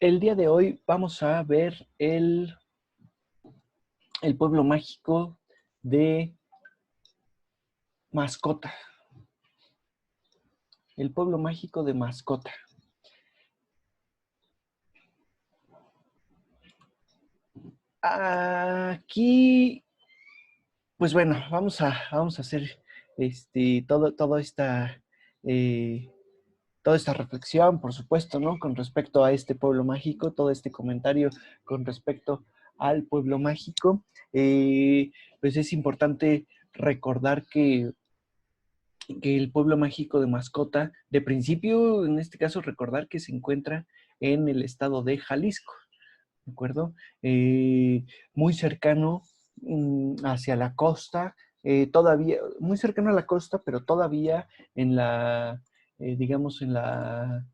El día de hoy vamos a ver el pueblo mágico de Mascota. El pueblo mágico de Mascota. Aquí, pues bueno, vamos a hacer eh, toda esta reflexión, por supuesto, ¿no? Con respecto a este pueblo mágico, todo este comentario con respecto al pueblo mágico. Pues es importante recordar que el pueblo mágico de Mascota, de principio, en este caso, recordar que se encuentra en el estado de Jalisco, ¿de acuerdo? Muy cercano hacia la costa, todavía, muy cercano a la costa, pero todavía en la, digamos, en la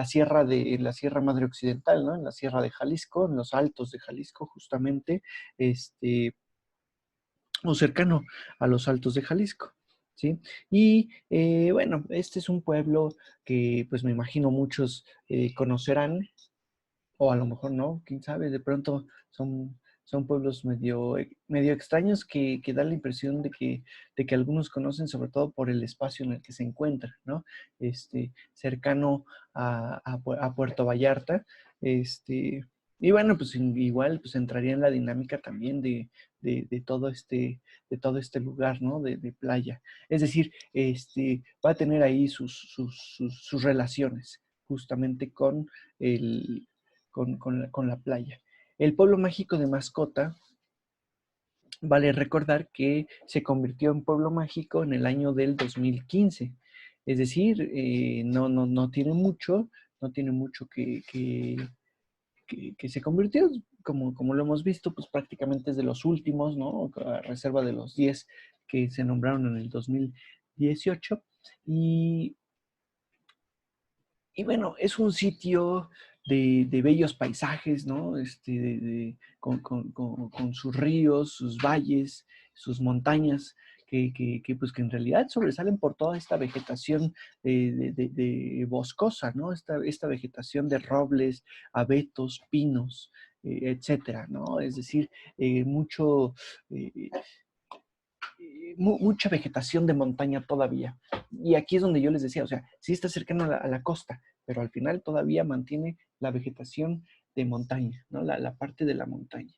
Sierra Madre Occidental, ¿no? En la Sierra de Jalisco, en los altos de Jalisco, justamente, o cercano a los altos de Jalisco. ¿Sí? Y bueno, este es un pueblo que pues me imagino muchos conocerán, o a lo mejor no, quién sabe, de pronto son pueblos medio extraños que dan la impresión de que algunos conocen, sobre todo por el espacio en el que se encuentran, ¿no? Cercano a Puerto Vallarta. Este, y bueno, pues igual pues entraría en la dinámica también de todo este lugar, ¿no? De playa. Es decir, va a tener ahí sus relaciones justamente con la playa. El pueblo mágico de Mascota, vale recordar que se convirtió en pueblo mágico en el año del 2015. Es decir, no tiene mucho, no tiene mucho que se convirtió, como lo hemos visto, pues prácticamente es de los últimos, ¿no? A reserva de los 10 que se nombraron en el 2018. Y y bueno, es un sitio de bellos paisajes, ¿no? Con sus ríos, sus valles, sus montañas, pues, que en realidad sobresalen por toda esta vegetación de boscosa, ¿no? Esta vegetación de robles, abetos, pinos, etcétera, ¿no? Es decir, mucho, eh, mucha vegetación de montaña todavía. Y aquí es donde yo les decía, o sea, sí está cercano a la costa, pero al final todavía mantiene la vegetación de montaña, ¿no? La parte de la montaña.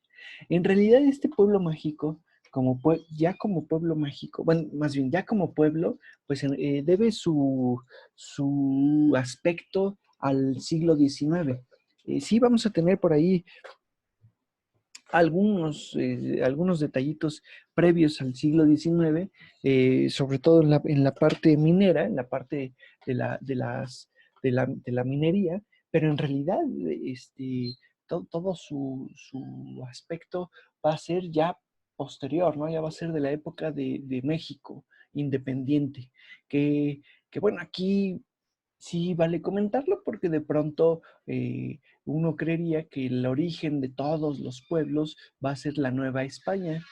En realidad este pueblo mágico, ya como pueblo mágico, bueno, más bien ya como pueblo, pues debe su aspecto al siglo XIX. Sí vamos a tener por ahí algunos detallitos previos al siglo XIX, sobre todo en la parte minera, en la parte de la minería, pero en realidad todo su aspecto va a ser ya posterior, ¿no? Ya va a ser de la época de México independiente, que bueno, aquí sí vale comentarlo porque de pronto uno creería que el origen de todos los pueblos va a ser la Nueva España,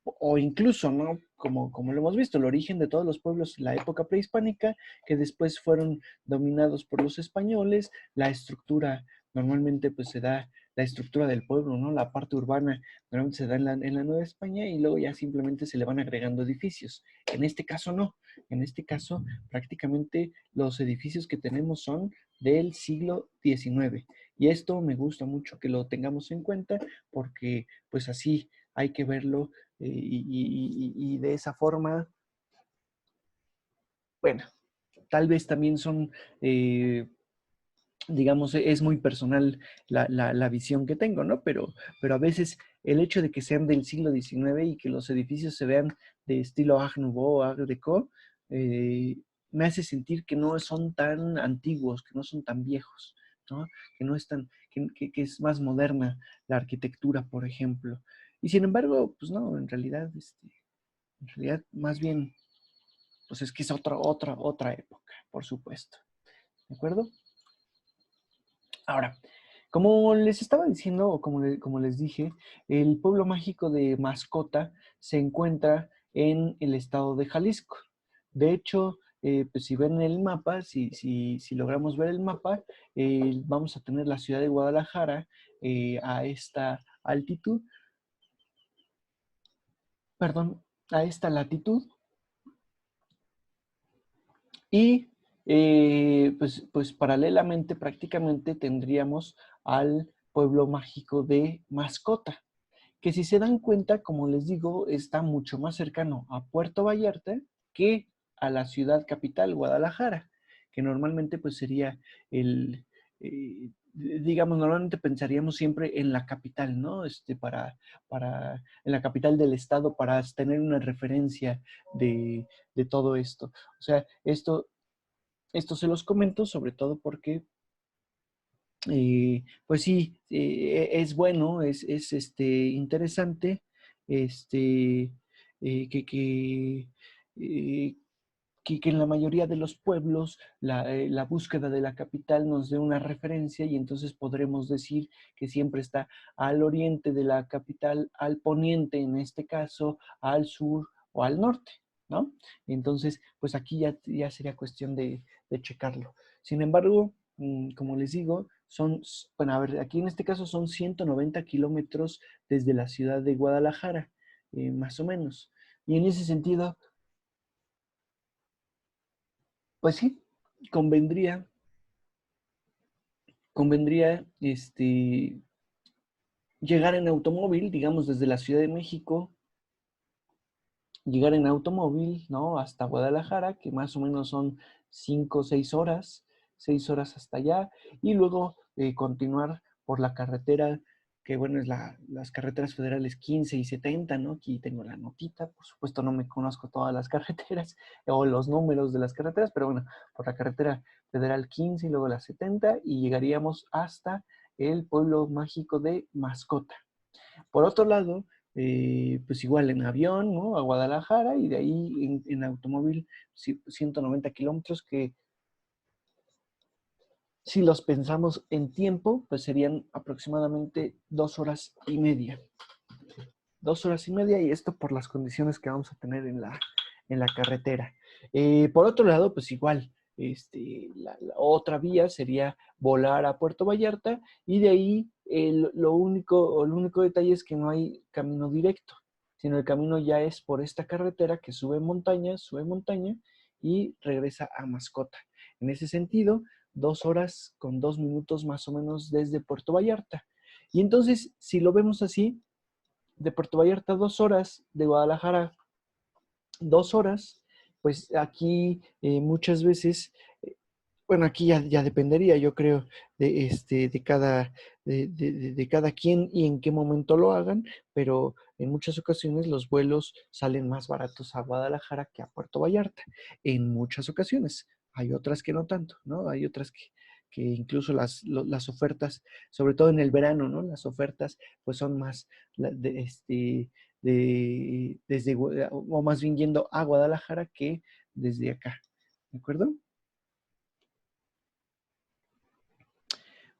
o incluso, ¿no? Como lo hemos visto, el origen de todos los pueblos, la época prehispánica, que después fueron dominados por los españoles, la estructura normalmente pues se da, la estructura del pueblo, ¿no? La parte urbana normalmente se da en la Nueva España y luego ya simplemente se le van agregando edificios. En este caso no, en este caso prácticamente los edificios que tenemos son del siglo XIX. Y esto me gusta mucho que lo tengamos en cuenta porque pues así hay que verlo y de esa forma, bueno, tal vez también son, digamos, es muy personal la visión que tengo, ¿no? Pero a veces el hecho de que sean del siglo XIX y que los edificios se vean de estilo Art Nouveau, Art Deco, me hace sentir que no son tan antiguos, que no son tan viejos, ¿no? Que no es que es más moderna la arquitectura, por ejemplo. Y sin embargo, pues no, en realidad, más bien, pues es que es otra época, por supuesto. ¿De acuerdo? Ahora, como les estaba diciendo, o como les dije, el pueblo mágico de Mascota se encuentra en el estado de Jalisco. De hecho, pues si ven el mapa, si logramos ver el mapa, vamos a tener la ciudad de Guadalajara a esta altitud, perdón, a esta latitud. Y pues paralelamente prácticamente tendríamos al pueblo mágico de Mascota, que si se dan cuenta, como les digo, está mucho más cercano a Puerto Vallarta que a la ciudad capital, Guadalajara, que normalmente pues sería digamos, normalmente pensaríamos siempre en la capital, ¿no? En la capital del estado para tener una referencia de todo esto. O sea, esto se los comento sobre todo porque pues sí, es bueno, interesante, este, que, eh, que en la mayoría de los pueblos la búsqueda de la capital nos dé una referencia y entonces podremos decir que siempre está al oriente de la capital, al poniente en este caso, al sur o al norte, ¿no? Entonces, pues aquí ya sería cuestión de checarlo. Sin embargo, como les digo, bueno, a ver, aquí en este caso son 190 kilómetros desde la ciudad de Guadalajara, más o menos. Y en ese sentido, pues sí, convendría, convendría llegar en automóvil, digamos, desde la Ciudad de México, llegar en automóvil, ¿no? Hasta Guadalajara, que más o menos son 5 o 6 horas, 6 horas hasta allá, y luego continuar por la carretera, que bueno, es las carreteras federales 15 y 70, ¿no? Aquí tengo la notita, por supuesto no me conozco todas las carreteras o los números de las carreteras, pero bueno, por la carretera federal 15 y luego la 70, y llegaríamos hasta el pueblo mágico de Mascota. Por otro lado, pues igual en avión, ¿no? A Guadalajara y de ahí en automóvil 190 kilómetros que si los pensamos en tiempo, pues serían aproximadamente 2 horas y media. 2 horas y media y esto por las condiciones que vamos a tener en la carretera. Por otro lado, pues igual, la otra vía sería volar a Puerto Vallarta y de ahí el único detalle es que no hay camino directo, sino el camino ya es por esta carretera que sube montaña y regresa a Mascota. En ese sentido, 2 horas con 2 minutos más o menos desde Puerto Vallarta. Y entonces, si lo vemos así, de Puerto Vallarta 2 horas, de Guadalajara 2 horas, pues aquí muchas veces, bueno, aquí ya dependería, yo creo, de cada quien y en qué momento lo hagan, pero en muchas ocasiones los vuelos salen más baratos a Guadalajara que a Puerto Vallarta, en muchas ocasiones. Hay otras que no tanto, ¿no? Hay otras que incluso las ofertas, sobre todo en el verano, ¿no? Las ofertas pues son más desde, o más bien yendo a Guadalajara que desde acá, ¿de acuerdo?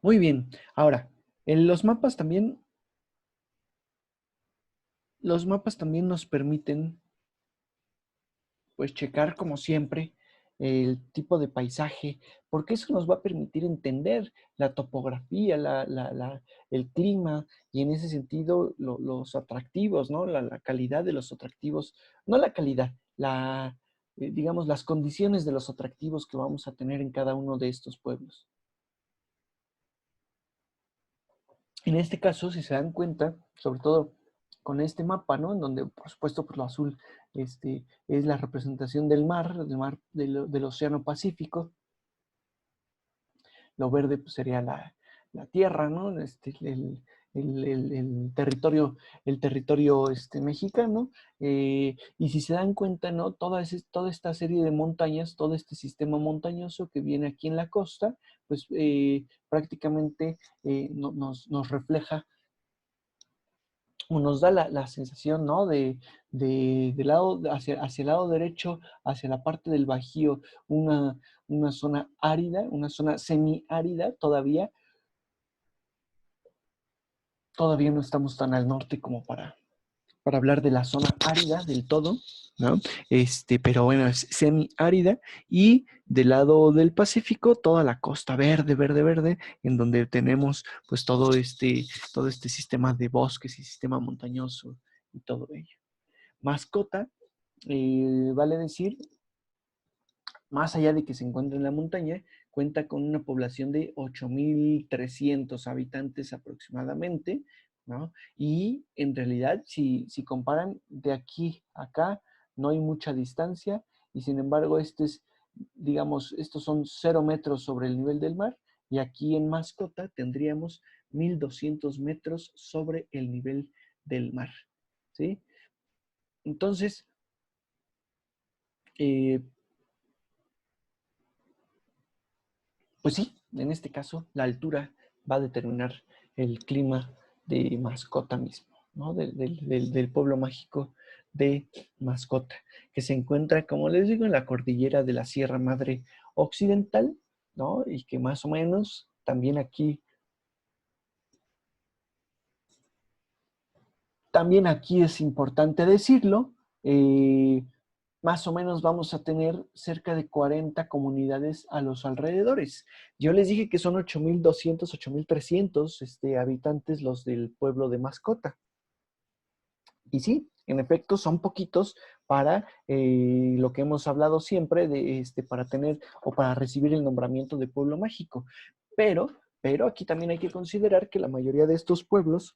Muy bien. Ahora, en los mapas también nos permiten, pues, checar como siempre el tipo de paisaje, porque eso nos va a permitir entender la topografía, el clima y en ese sentido los atractivos, ¿no? La calidad de los atractivos, no la calidad, digamos, las condiciones de los atractivos que vamos a tener en cada uno de estos pueblos. En este caso, si se dan cuenta, sobre todo con este mapa, ¿no? En donde, por supuesto, pues lo azul es la representación del mar del Océano Pacífico. Lo verde pues, sería la tierra, ¿no? El territorio mexicano. Y si se dan cuenta, ¿no? Toda esta serie de montañas, todo este sistema montañoso que viene aquí en la costa, pues prácticamente nos refleja o nos da la sensación, ¿no? Del lado, hacia el lado derecho, hacia la parte del Bajío, una zona árida, una zona semiárida todavía no estamos tan al norte como para hablar de la zona árida del todo, ¿no? Pero bueno, es semiárida, y del lado del Pacífico, toda la costa verde, verde, verde, en donde tenemos pues todo este sistema de bosques y sistema montañoso y todo ello. Mascota, vale decir, más allá de que se encuentra en la montaña, cuenta con una población de 8.300 habitantes aproximadamente, ¿no? Y en realidad, si comparan de aquí a acá, no hay mucha distancia, y sin embargo, digamos, estos son 0 metros sobre el nivel del mar, y aquí en Mascota tendríamos 1.200 metros sobre el nivel del mar, ¿sí? Entonces, eh, pues sí, en este caso la altura va a determinar el clima de Mascota mismo, ¿no? Del pueblo mágico de Mascota, que se encuentra, como les digo, en la cordillera de la Sierra Madre Occidental, ¿no? Y que más o menos también aquí es importante decirlo, eh, más o menos vamos a tener cerca de 40 comunidades a los alrededores. Yo les dije que son 8.200, 8.300 habitantes los del pueblo de Mascota. Y sí, en efecto, son poquitos para lo que hemos hablado siempre, para tener o para recibir el nombramiento de pueblo mágico. Pero, pero aquí también hay que considerar que la mayoría de estos pueblos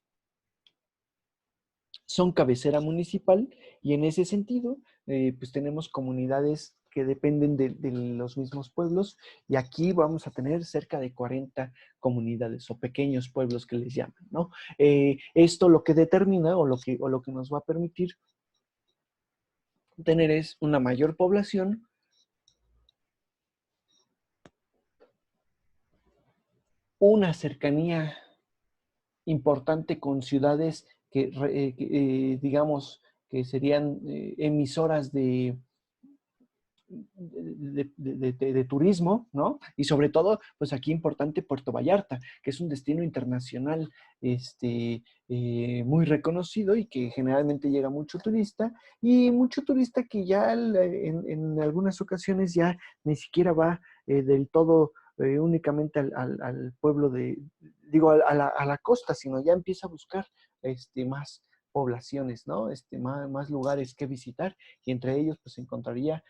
son cabecera municipal, y en ese sentido, pues tenemos comunidades que dependen de los mismos pueblos, y aquí vamos a tener cerca de 40 comunidades o pequeños pueblos que les llaman, ¿no? Esto lo que determina o lo que nos va a permitir tener es una mayor población, una cercanía importante con ciudades digamos, que serían emisoras de turismo, ¿no? Y sobre todo, pues aquí importante Puerto Vallarta, que es un destino internacional muy reconocido, y que generalmente llega mucho turista que ya en algunas ocasiones ya ni siquiera va del todo únicamente al pueblo digo, a la costa, sino ya empieza a buscar más poblaciones, ¿no? Más lugares que visitar, y entre ellos pues encontraría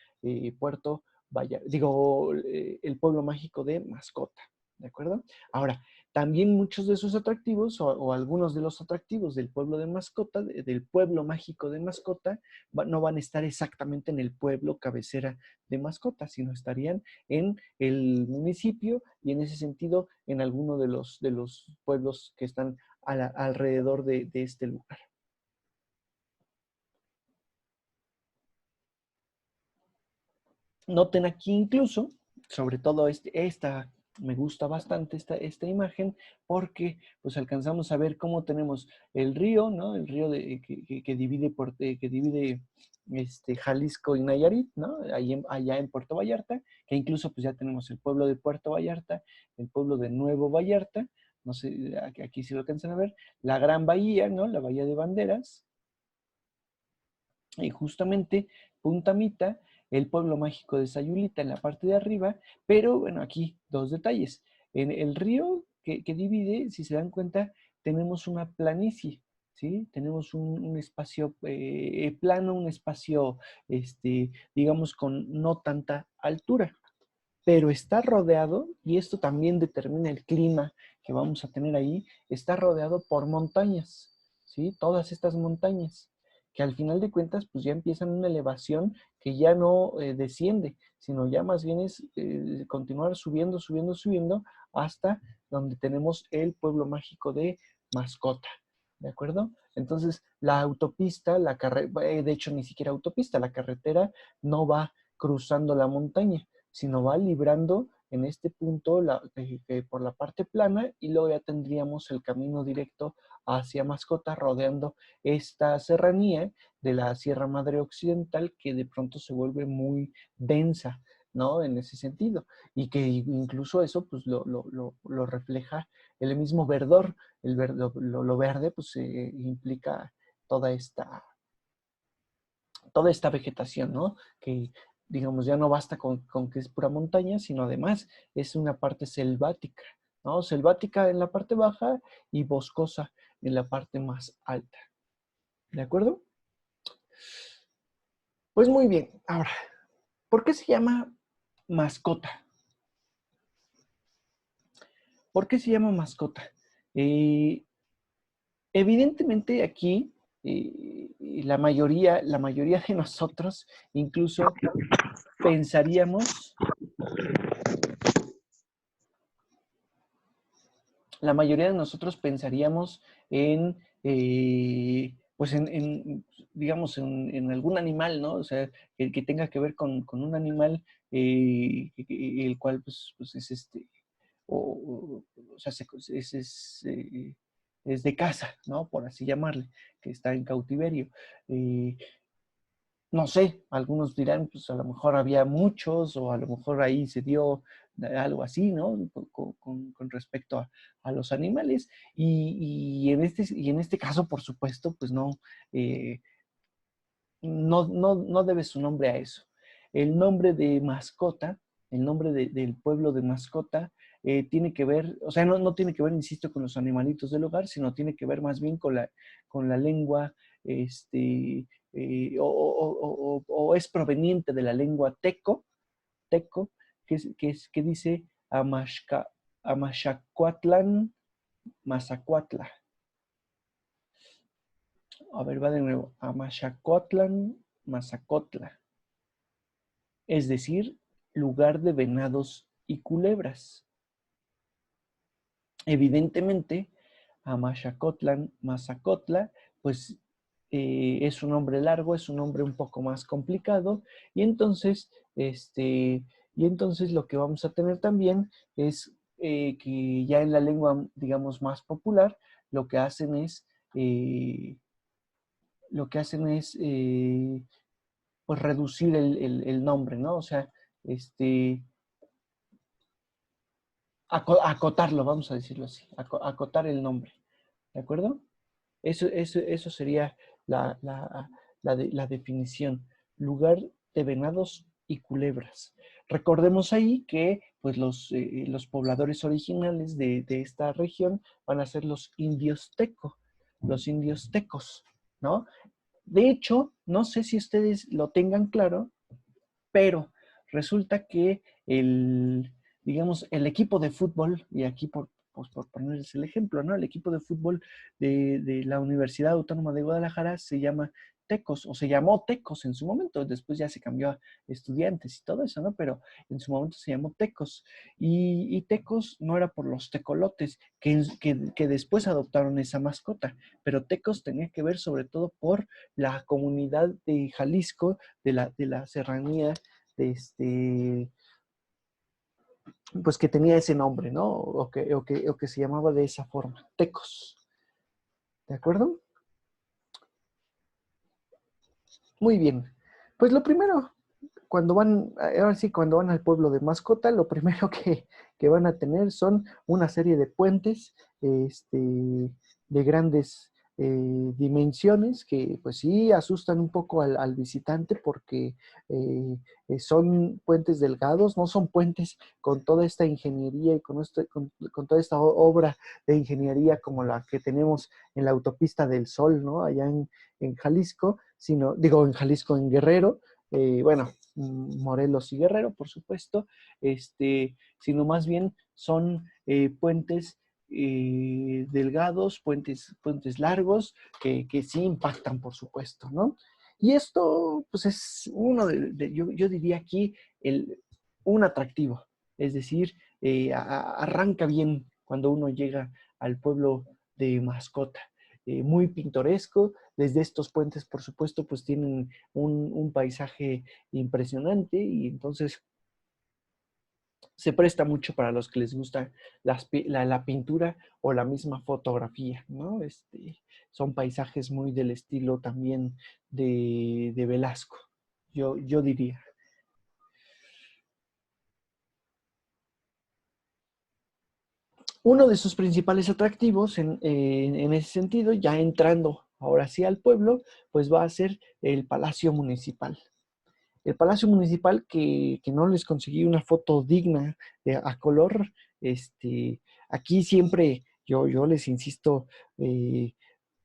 Puerto Vallarta, digo, el pueblo mágico de Mascota, ¿de acuerdo? Ahora, también muchos de esos atractivos o algunos de los atractivos del pueblo de Mascota, del pueblo mágico de Mascota, no van a estar exactamente en el pueblo cabecera de Mascota, sino estarían en el municipio, y en ese sentido en alguno de los pueblos que están alrededor de este lugar. Noten aquí incluso, sobre todo me gusta bastante esta imagen, porque pues alcanzamos a ver cómo tenemos el río, ¿no? El río que divide, que divide Jalisco y Nayarit, ¿no? Allá en Puerto Vallarta, que incluso pues ya tenemos el pueblo de Puerto Vallarta, el pueblo de Nuevo Vallarta, no sé, aquí sí lo alcanzan a ver, la Gran Bahía, ¿no? La Bahía de Banderas, y justamente Punta Mita, el pueblo mágico de Sayulita en la parte de arriba, pero bueno, aquí dos detalles. En el río que divide, si se dan cuenta, tenemos una planicie, ¿sí? Tenemos un espacio plano, un espacio, digamos, con no tanta altura, pero está rodeado, y esto también determina el clima que vamos a tener ahí, está rodeado por montañas, ¿sí? Todas estas montañas, que al final de cuentas, pues ya empiezan una elevación que ya no desciende, sino ya más bien es continuar subiendo, subiendo, subiendo, hasta donde tenemos el pueblo mágico de Mascota, ¿de acuerdo? Entonces, la autopista, de hecho, ni siquiera autopista, la carretera no va cruzando la montaña, sino va librando en este punto por la parte plana, y luego ya tendríamos el camino directo hacia Mascota, rodeando esta serranía de la Sierra Madre Occidental, que de pronto se vuelve muy densa, ¿no? En ese sentido, y que incluso eso pues lo refleja el mismo verdor. Lo verde pues implica toda esta vegetación, ¿no? Que, digamos, ya no basta con que es pura montaña, sino además es una parte selvática, ¿no? Selvática en la parte baja y boscosa en la parte más alta. ¿De acuerdo? Pues muy bien. Ahora, ¿por qué se llama mascota? ¿Por qué se llama mascota? Eh, Evidentemente aquí la mayoría de nosotros incluso pensaríamos, la mayoría de nosotros pensaríamos en, pues digamos, en algún animal, ¿no? O sea, que tenga que ver con un animal, el cual, pues es o sea, es de casa, ¿no? Por así llamarle, que está en cautiverio. Eh, no sé, algunos dirán, pues a lo mejor había muchos o a lo mejor ahí se dio algo así, ¿no? Con respecto a los animales. Y en este caso, por supuesto, pues eh, no debe su nombre a eso. El nombre de mascota, el nombre del pueblo de mascota, tiene que ver, o sea, no tiene que ver, insisto, con los animalitos del hogar, sino tiene que ver más bien con la lengua, o es proveniente de la lengua teco, que dice Amaxacuatlan, Mazacuatla. A ver, va de nuevo. Amaxacuatlan, Mazacotla. Es decir, lugar de venados y culebras. Evidentemente, Amaxacotlan, Mazacotla, pues es un nombre largo, es un nombre un poco más complicado, y entonces, lo que vamos a tener también es que ya en la lengua, digamos, más popular, lo que hacen es, eh, pues reducir el nombre, ¿no? O sea, este, acotarlo, vamos a decirlo así, acotar el nombre, ¿de acuerdo? Eso sería la definición. Lugar de venados y culebras. Recordemos ahí que pues, los pobladores originales de esta región van a ser los indios tecos, ¿no? De hecho, no sé si ustedes lo tengan claro, pero resulta que digamos, el equipo de fútbol, y aquí pues por ponerles el ejemplo, ¿no? El equipo de fútbol de la Universidad Autónoma de Guadalajara se llama Tecos, o se llamó Tecos en su momento, después ya se cambió a Estudiantes y todo eso, ¿no? Pero en su momento se llamó Tecos. Y Tecos no era por los tecolotes, que después adoptaron esa mascota, pero Tecos tenía que ver sobre todo por la comunidad de Jalisco, de la serranía, de pues que tenía ese nombre, ¿no? O que se llamaba de esa forma, Tecos. ¿De acuerdo? Muy bien. Pues lo primero, ahora sí, cuando van al pueblo de mascota, lo primero que van a tener son una serie de puentes de grandes dimensiones que pues sí asustan un poco al visitante porque eh, son puentes delgados, no son puentes con toda esta ingeniería y con toda esta obra de ingeniería como la que tenemos en la autopista del Sol, ¿no? Allá en Jalisco, en Jalisco, en Guerrero, bueno, Morelos y Guerrero, por supuesto, sino más bien son puentes delgados, puentes largos, que sí impactan, por supuesto, ¿no? Y esto, pues es yo diría aquí, un atractivo, es decir, arranca bien cuando uno llega al pueblo de mascota. Muy pintoresco, desde estos puentes, por supuesto, pues tienen un paisaje impresionante y entonces se presta mucho para los que les gusta la pintura o la misma fotografía, ¿no? Son paisajes muy del estilo también de Velasco, yo diría. Uno de sus principales atractivos en ese sentido, ya entrando ahora sí al pueblo, pues va a ser el Palacio Municipal. El Palacio Municipal que no les conseguí una foto digna a color, aquí siempre yo les insisto,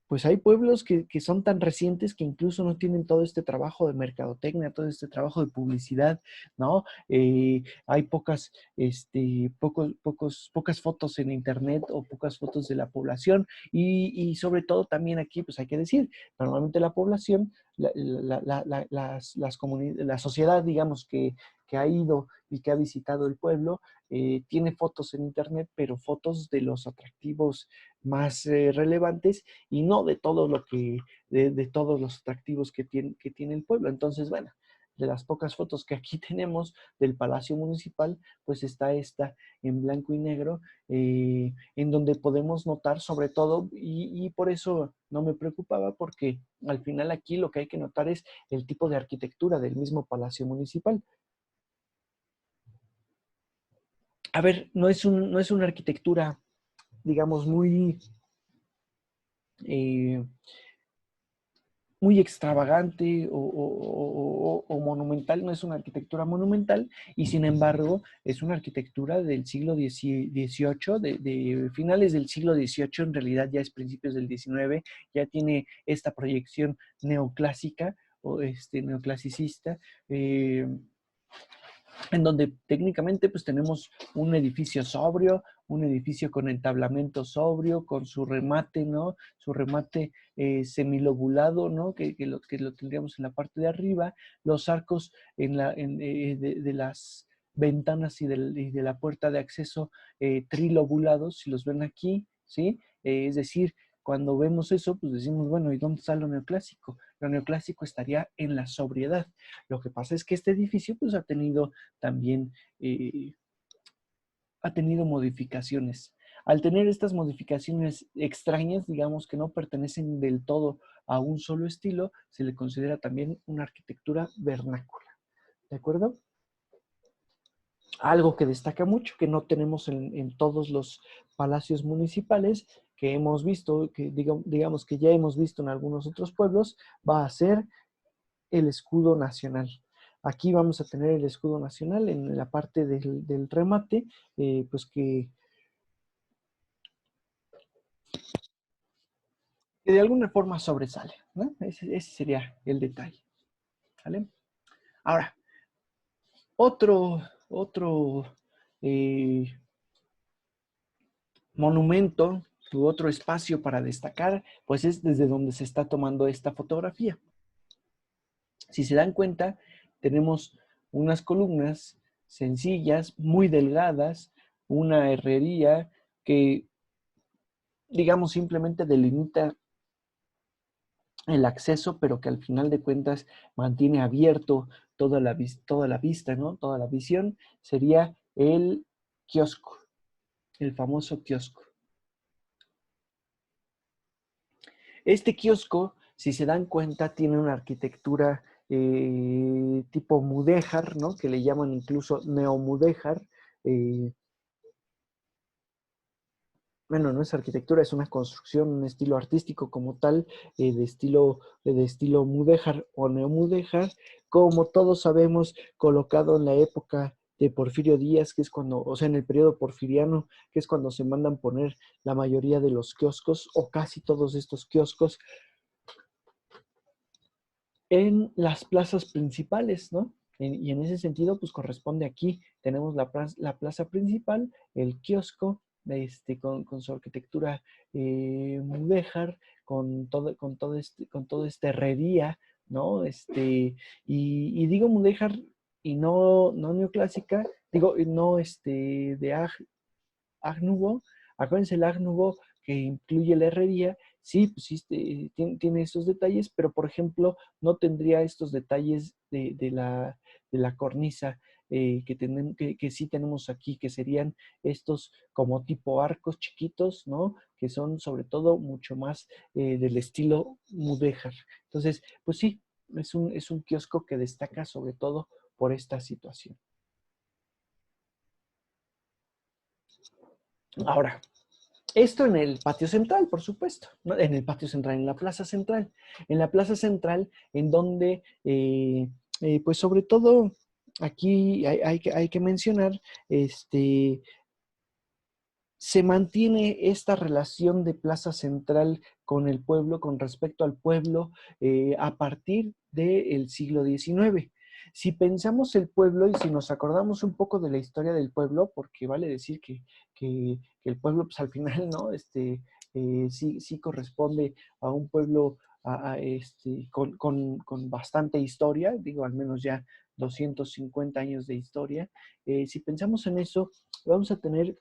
pues hay pueblos que son tan recientes que incluso no tienen todo este trabajo de mercadotecnia, todo este trabajo de publicidad, ¿no? Hay pocas fotos en internet o pocas fotos de la población y sobre todo también aquí, pues hay que decir, normalmente la población, la sociedad, digamos, que ha ido y que ha visitado el pueblo, tiene fotos en internet, pero fotos de los atractivos más relevantes y no de todo lo de todos los atractivos que tiene el pueblo. Entonces, bueno, de las pocas fotos que aquí tenemos del Palacio Municipal, pues está esta en blanco y negro, en donde podemos notar sobre todo, y por eso no me preocupaba, porque al final aquí lo que hay que notar es el tipo de arquitectura del mismo Palacio Municipal. A ver, no es una arquitectura, digamos, eh, muy extravagante o monumental, no es una arquitectura monumental, y sin embargo es una arquitectura del siglo XVIII, de finales del siglo XVIII, en realidad ya es principios del XIX, ya tiene esta proyección neoclásica o neoclasicista, en donde técnicamente pues tenemos un edificio sobrio, un edificio con entablamento sobrio, con su remate, ¿no? Su remate semilobulado, ¿no? Que lo tendríamos en la parte de arriba, los arcos de las ventanas y de la puerta de acceso trilobulados, si los ven aquí, ¿sí? Es decir, cuando vemos eso, pues decimos, bueno, ¿y dónde está lo neoclásico? Lo neoclásico estaría en la sobriedad. Lo que pasa es que este edificio, pues, también eh, ha tenido modificaciones. Al tener estas modificaciones extrañas, digamos que no pertenecen del todo a un solo estilo, se le considera también una arquitectura vernácula. ¿De acuerdo? Algo que destaca mucho, que no tenemos en todos los palacios municipales que hemos visto, que digamos que ya hemos visto en algunos otros pueblos, va a ser el escudo nacional. Aquí vamos a tener el escudo nacional en la parte del remate, pues que de alguna forma sobresale, ¿no? Ese sería el detalle, ¿vale? Ahora, otro eh, monumento u otro espacio para destacar, pues es desde donde se está tomando esta fotografía. Si se dan cuenta, tenemos unas columnas sencillas, muy delgadas, una herrería que, digamos, simplemente delimita el acceso, pero que al final de cuentas mantiene abierto toda la vista, ¿no? Toda la visión, sería el kiosco, el famoso kiosco. Este kiosco, si se dan cuenta, tiene una arquitectura tipo mudéjar, ¿no? Que le llaman incluso neomudéjar. Eh, bueno, no es arquitectura, es una construcción, un estilo artístico como tal, de estilo mudéjar o neomudéjar, como todos sabemos, colocado en la época de Porfirio Díaz, que es cuando, o sea, en el periodo porfiriano, que es cuando se mandan poner la mayoría de los kioscos, o casi todos estos kioscos, en las plazas principales, ¿no? Y en ese sentido, pues corresponde aquí, tenemos la plaza principal, el kiosco, con su arquitectura mudéjar, con todo este herrería, ¿no? Y digo mudéjar y no neoclásica, digo, no de Agnubo. Acuérdense, el Agnubo que incluye la herrería, sí, pues sí, tiene estos detalles, pero por ejemplo, no tendría estos detalles de la cornisa que sí tenemos aquí, que serían estos como tipo arcos chiquitos, ¿no? Que son sobre todo mucho más del estilo mudéjar. Entonces, pues sí, es un kiosco que destaca sobre todo por esta situación. Ahora, Esto en el patio central, por supuesto, ¿no? En el patio central, en la plaza central. En la plaza central, en donde, pues sobre todo, aquí hay que mencionar, se mantiene esta relación de plaza central con el pueblo, con respecto al pueblo, a partir del siglo XIX. Si pensamos el pueblo y si nos acordamos un poco de la historia del pueblo, porque vale decir que el pueblo, pues al final, ¿no? Sí, sí corresponde a un pueblo con bastante historia, digo, al menos ya 250 años de historia. Si pensamos en eso, vamos a tener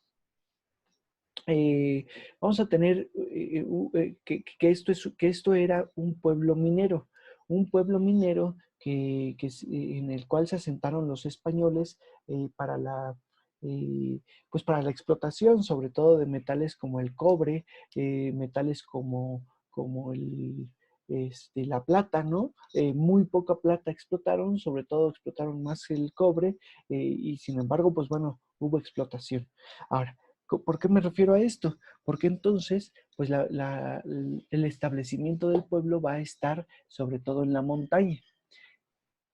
vamos a tener que esto era un pueblo minero en el cual se asentaron los españoles para eh, pues para la explotación, sobre todo de metales como el cobre, metales como la plata, ¿no? Muy poca plata explotaron, sobre todo explotaron más el cobre, y sin embargo, pues bueno, hubo explotación. Ahora, ¿por qué me refiero a esto? Porque entonces, pues el establecimiento del pueblo va a estar sobre todo en la montaña.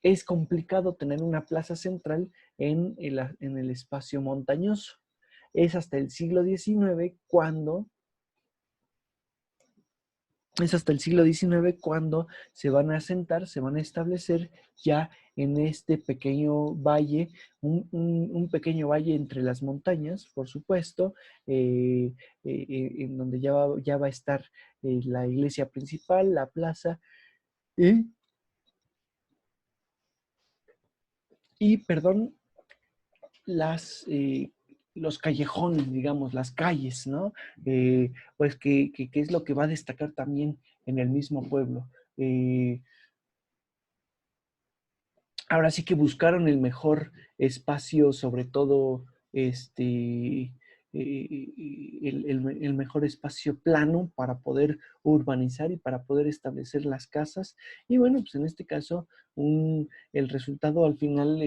Es complicado tener una plaza central en el espacio montañoso. Es hasta el siglo XIX cuando se van a asentar, se van a establecer ya en este pequeño valle, un pequeño valle entre las montañas, por supuesto, en donde ya va a estar la iglesia principal, la plaza y, perdón, las, los callejones, digamos, las calles, ¿no? Pues que es lo que va a destacar también en el mismo pueblo. Ahora sí que buscaron el mejor espacio, sobre todo el mejor espacio plano para poder urbanizar y para poder establecer las casas. Y bueno, pues en este caso, el resultado al final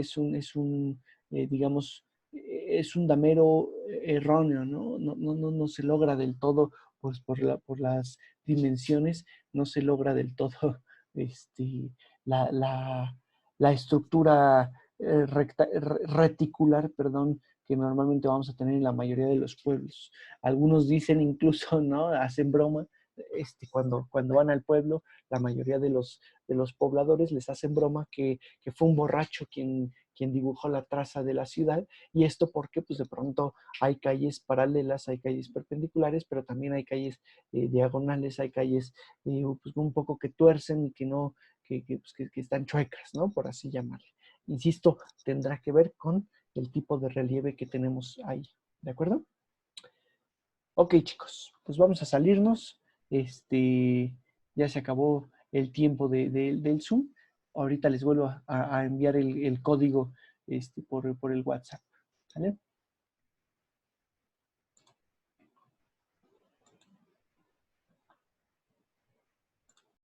digamos, es un damero erróneo, ¿no? No se logra del todo, pues por las dimensiones, no se logra del todo este, la, la, la estructura reticular, perdón, que normalmente vamos a tener en la mayoría de los pueblos. Algunos dicen incluso, ¿no? Hacen broma, cuando van al pueblo, la mayoría de los pobladores les hacen broma que fue un borracho quien dibujó la traza de la ciudad, y esto porque pues de pronto hay calles paralelas, hay calles perpendiculares, pero también hay calles diagonales, hay calles pues, un poco que tuercen y que no, pues, que están chuecas, ¿no? Por así llamarle. Insisto, tendrá que ver con el tipo de relieve que tenemos ahí, ¿de acuerdo? Ok, chicos, pues vamos a salirnos. Ya se acabó el tiempo del Zoom. Ahorita les vuelvo a enviar el código por el WhatsApp. ¿Vale?